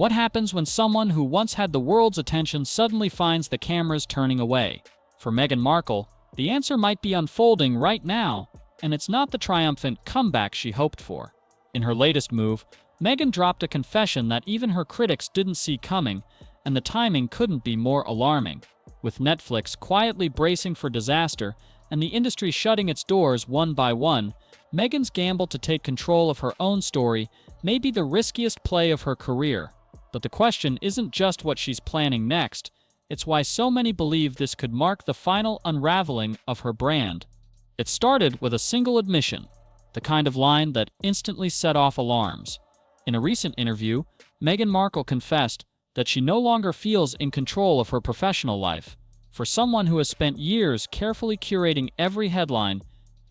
What happens when someone who once had the world's attention suddenly finds the cameras turning away? For Meghan Markle, the answer might be unfolding right now, and it's not the triumphant comeback she hoped for. In her latest move, Meghan dropped a confession that even her critics didn't see coming, and the timing couldn't be more alarming. With Netflix quietly bracing for disaster and the industry shutting its doors one by one, Meghan's gamble to take control of her own story may be the riskiest play of her career. But the question isn't just what she's planning next, it's why so many believe this could mark the final unraveling of her brand. It started with a single admission, the kind of line that instantly set off alarms. In a recent interview, Meghan Markle confessed that she no longer feels in control of her professional life. For someone who has spent years carefully curating every headline,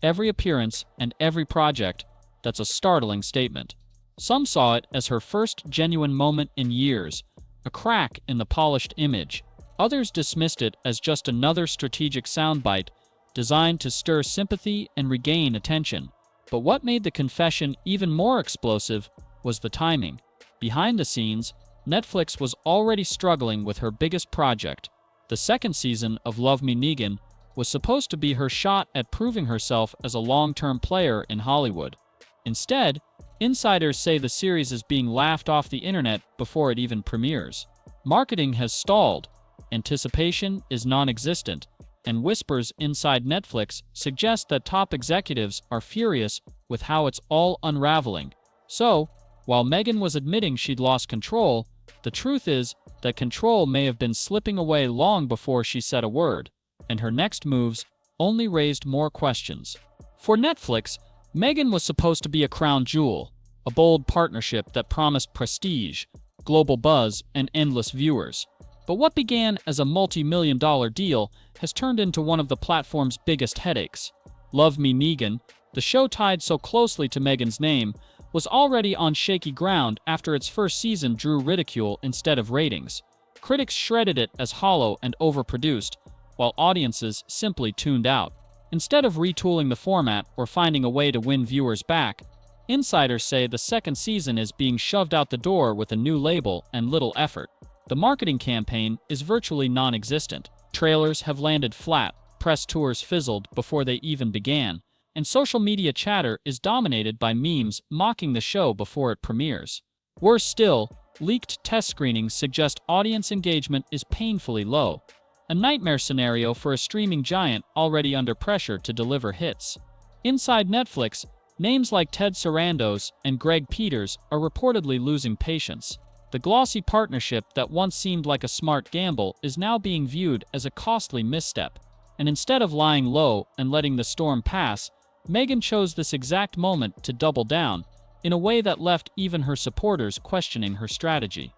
every appearance, and every project, that's a startling statement. Some saw it as her first genuine moment in years, a crack in the polished image. Others dismissed it as just another strategic soundbite designed to stir sympathy and regain attention. But what made the confession even more explosive was the timing. Behind the scenes, Netflix was already struggling with her biggest project. The second season of Love Me, Negan was supposed to be her shot at proving herself as a long-term player in Hollywood. Instead, insiders say the series is being laughed off the internet before it even premieres. Marketing has stalled, anticipation is non-existent, and whispers inside Netflix suggest that top executives are furious with how it's all unraveling. So, while Meghan was admitting she'd lost control, the truth is that control may have been slipping away long before she said a word, and her next moves only raised more questions. For Netflix, Meghan was supposed to be a crown jewel, a bold partnership that promised prestige, global buzz, and endless viewers. But what began as a multi-million-dollar deal has turned into one of the platform's biggest headaches. Love Me, Negan, the show tied so closely to Meghan's name, was already on shaky ground after its first season drew ridicule instead of ratings. Critics shredded it as hollow and overproduced, while audiences simply tuned out. Instead of retooling the format or finding a way to win viewers back, insiders say the second season is being shoved out the door with a new label and little effort. The marketing campaign is virtually non-existent. Trailers have landed flat, press tours fizzled before they even began, and social media chatter is dominated by memes mocking the show before it premieres. Worse still, leaked test screenings suggest audience engagement is painfully low, a nightmare scenario for a streaming giant already under pressure to deliver hits. Inside Netflix, names like Ted Sarandos and Greg Peters are reportedly losing patience. The glossy partnership that once seemed like a smart gamble is now being viewed as a costly misstep, and instead of lying low and letting the storm pass, Meghan chose this exact moment to double down, in a way that left even her supporters questioning her strategy.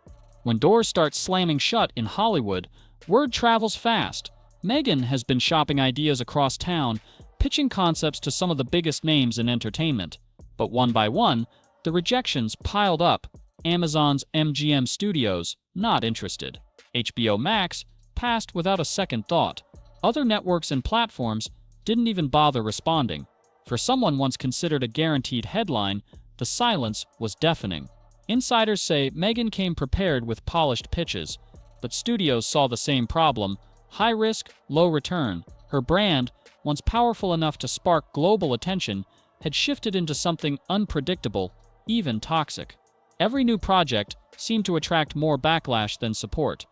When doors start slamming shut in Hollywood, word travels fast. Meghan has been shopping ideas across town, pitching concepts to some of the biggest names in entertainment. But one by one, the rejections piled up. Amazon's MGM Studios, not interested. HBO Max passed without a second thought. Other networks and platforms didn't even bother responding. For someone once considered a guaranteed headline, the silence was deafening. Insiders say Meghan came prepared with polished pitches, but studios saw the same problem: high risk, low return. Her brand, once powerful enough to spark global attention, had shifted into something unpredictable, even toxic. Every new project seemed to attract more backlash than support.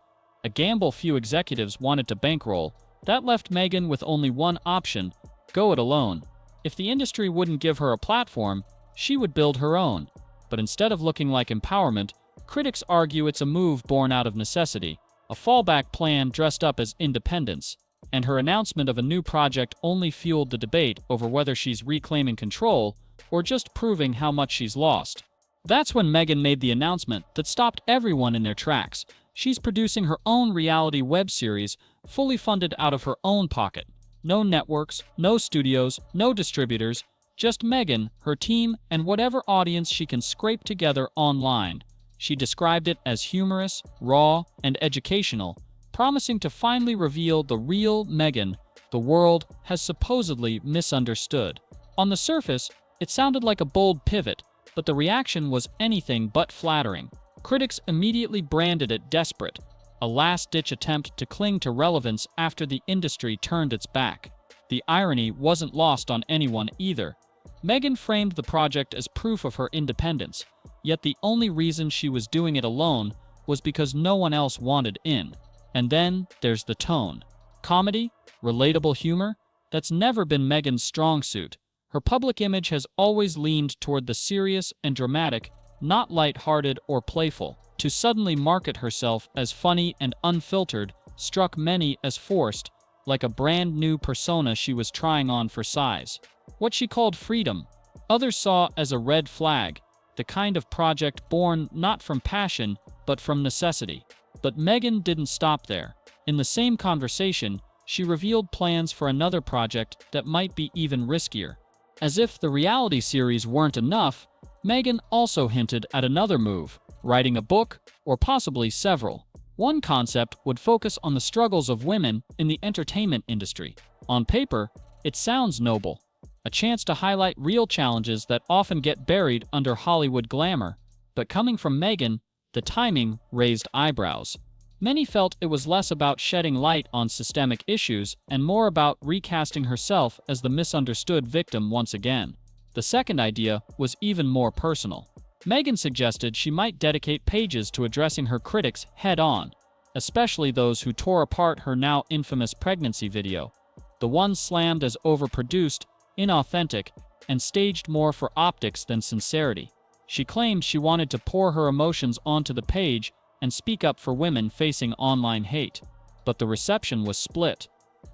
A gamble few executives wanted to bankroll. That left Meghan with only one option: go it alone. If the industry wouldn't give her a platform, she would build her own. But instead of looking like empowerment, critics argue it's a move born out of necessity, a fallback plan dressed up as independence. And her announcement of a new project only fueled the debate over whether she's reclaiming control or just proving how much she's lost. That's when Meghan made the announcement that stopped everyone in their tracks. She's producing her own reality web series, fully funded out of her own pocket. No networks, no studios, no distributors, just Meghan, her team, and whatever audience she can scrape together online. She described it as humorous, raw, and educational, promising to finally reveal the real Meghan the world has supposedly misunderstood. On the surface, it sounded like a bold pivot, but the reaction was anything but flattering. Critics immediately branded it desperate, a last-ditch attempt to cling to relevance after the industry turned its back. The irony wasn't lost on anyone either. Meghan framed the project as proof of her independence, yet the only reason she was doing it alone was because no one else wanted in. And then there's the tone. Comedy? Relatable humor? That's never been Meghan's strong suit. Her public image has always leaned toward the serious and dramatic, not light-hearted or playful. To suddenly market herself as funny and unfiltered struck many as forced, like a brand new persona she was trying on for size. What she called freedom, others saw as a red flag, the kind of project born not from passion, but from necessity. But Meghan didn't stop there. In the same conversation, she revealed plans for another project that might be even riskier. As if the reality series weren't enough, Meghan also hinted at another move, writing a book, or possibly several. One concept would focus on the struggles of women in the entertainment industry. On paper, it sounds noble, a chance to highlight real challenges that often get buried under Hollywood glamour. But coming from Meghan, the timing raised eyebrows. Many felt it was less about shedding light on systemic issues and more about recasting herself as the misunderstood victim once again. The second idea was even more personal. Meghan suggested she might dedicate pages to addressing her critics head-on, especially those who tore apart her now infamous pregnancy video. The ones slammed as overproduced, inauthentic, and staged more for optics than sincerity. She claimed she wanted to pour her emotions onto the page and speak up for women facing online hate. But the reception was split.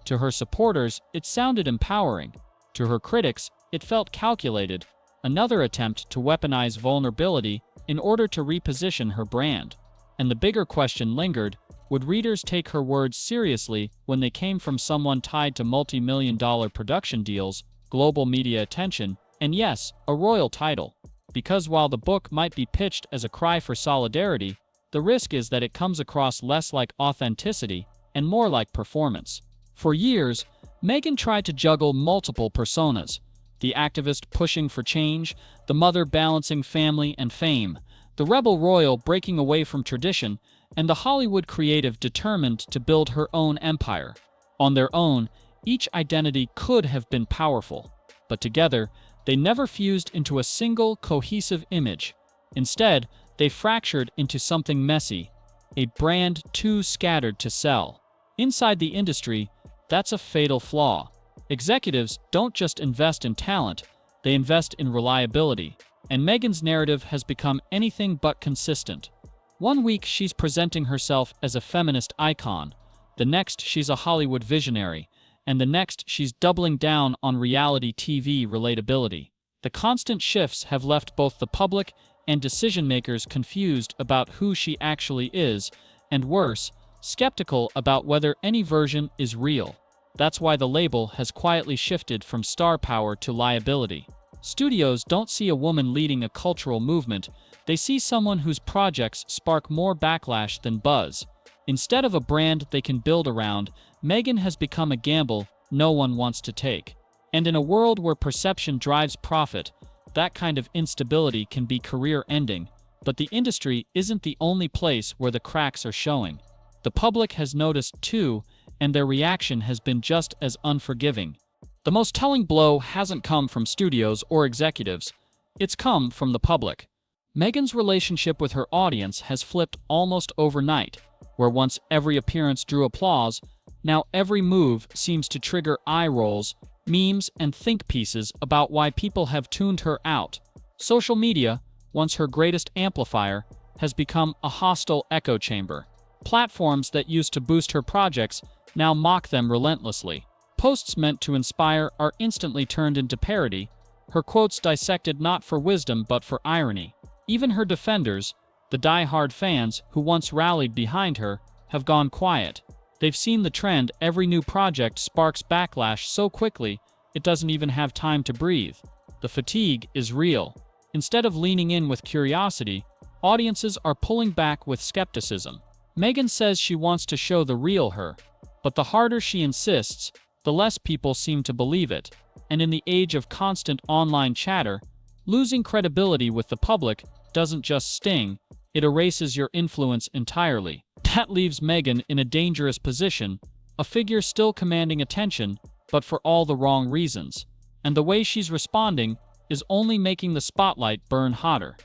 To her supporters, it sounded empowering. To her critics, it felt calculated, another attempt to weaponize vulnerability in order to reposition her brand. And the bigger question lingered, would readers take her words seriously when they came from someone tied to multi-million-dollar production deals, global media attention, and yes, a royal title? Because while the book might be pitched as a cry for solidarity, the risk is that it comes across less like authenticity and more like performance. For years, Meghan tried to juggle multiple personas: the activist pushing for change, the mother balancing family and fame, the rebel royal breaking away from tradition, and the Hollywood creative determined to build her own empire. On their own, each identity could have been powerful, but together, they never fused into a single, cohesive image. Instead, they fractured into something messy, a brand too scattered to sell. Inside the industry, that's a fatal flaw. Executives don't just invest in talent, they invest in reliability. And Meghan's narrative has become anything but consistent. One week she's presenting herself as a feminist icon, the next she's a Hollywood visionary, and the next she's doubling down on reality TV relatability. The constant shifts have left both the public and decision-makers confused about who she actually is, and worse, skeptical about whether any version is real. That's why the label has quietly shifted from star power to liability. Studios don't see a woman leading a cultural movement, they see someone whose projects spark more backlash than buzz. Instead of a brand they can build around, Meghan has become a gamble no one wants to take. And in a world where perception drives profit, that kind of instability can be career-ending. But the industry isn't the only place where the cracks are showing. The public has noticed too, and their reaction has been just as unforgiving. The most telling blow hasn't come from studios or executives, it's come from the public. Meghan's relationship with her audience has flipped almost overnight, where once every appearance drew applause, now every move seems to trigger eye rolls, memes, and think pieces about why people have tuned her out. Social media, once her greatest amplifier, has become a hostile echo chamber. Platforms that used to boost her projects now mock them relentlessly. Posts meant to inspire are instantly turned into parody, her quotes dissected not for wisdom but for irony. Even her defenders, the die-hard fans who once rallied behind her, have gone quiet. They've seen the trend: every new project sparks backlash so quickly it doesn't even have time to breathe. The fatigue is real. Instead of leaning in with curiosity, audiences are pulling back with skepticism. Meghan says she wants to show the real her, but the harder she insists, the less people seem to believe it. And in the age of constant online chatter, losing credibility with the public doesn't just sting, it erases your influence entirely. That leaves Meghan in a dangerous position, a figure still commanding attention, but for all the wrong reasons. And the way she's responding is only making the spotlight burn hotter.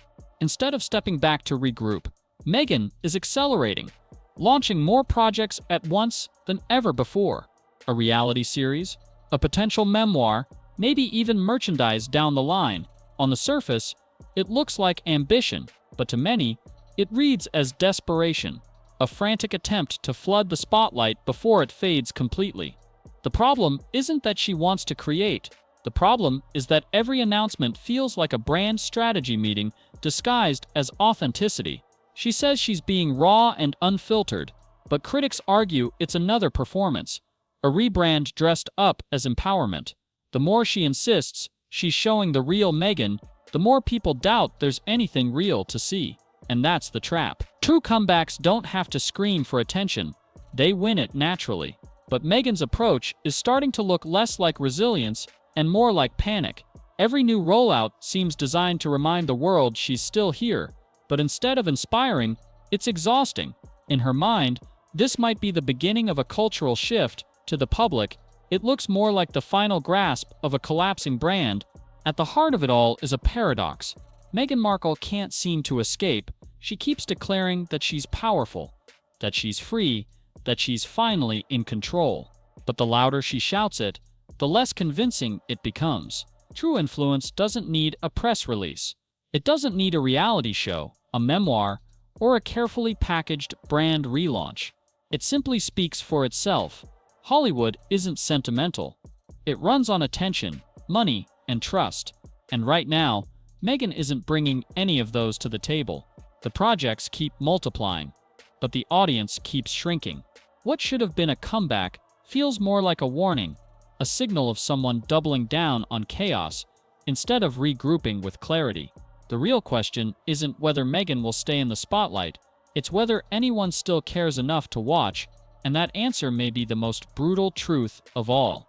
Instead of stepping back to regroup, Meghan is accelerating, launching more projects at once than ever before. A reality series, a potential memoir, maybe even merchandise down the line. On the surface, it looks like ambition, but to many, it reads as desperation, a frantic attempt to flood the spotlight before it fades completely. The problem isn't that she wants to create. The problem is that every announcement feels like a brand strategy meeting disguised as authenticity. She says she's being raw and unfiltered, but critics argue it's another performance, a rebrand dressed up as empowerment. The more she insists she's showing the real Meghan, the more people doubt there's anything real to see. And that's the trap. True comebacks don't have to scream for attention. They win it naturally. But Meghan's approach is starting to look less like resilience and more like panic. Every new rollout seems designed to remind the world she's still here, but instead of inspiring, it's exhausting. In her mind, this might be the beginning of a cultural shift. To the public, it looks more like the final grasp of a collapsing brand. At the heart of it all is a paradox. Meghan Markle can't seem to escape. She keeps declaring that she's powerful, that she's free, that she's finally in control. But the louder she shouts it, the less convincing it becomes. True influence doesn't need a press release. It doesn't need a reality show, a memoir, or a carefully packaged brand relaunch. It simply speaks for itself. Hollywood isn't sentimental. It runs on attention, money, and trust. And right now, Meghan isn't bringing any of those to the table. The projects keep multiplying, but the audience keeps shrinking. What should have been a comeback feels more like a warning, a signal of someone doubling down on chaos instead of regrouping with clarity. The real question isn't whether Meghan will stay in the spotlight, it's whether anyone still cares enough to watch, and that answer may be the most brutal truth of all.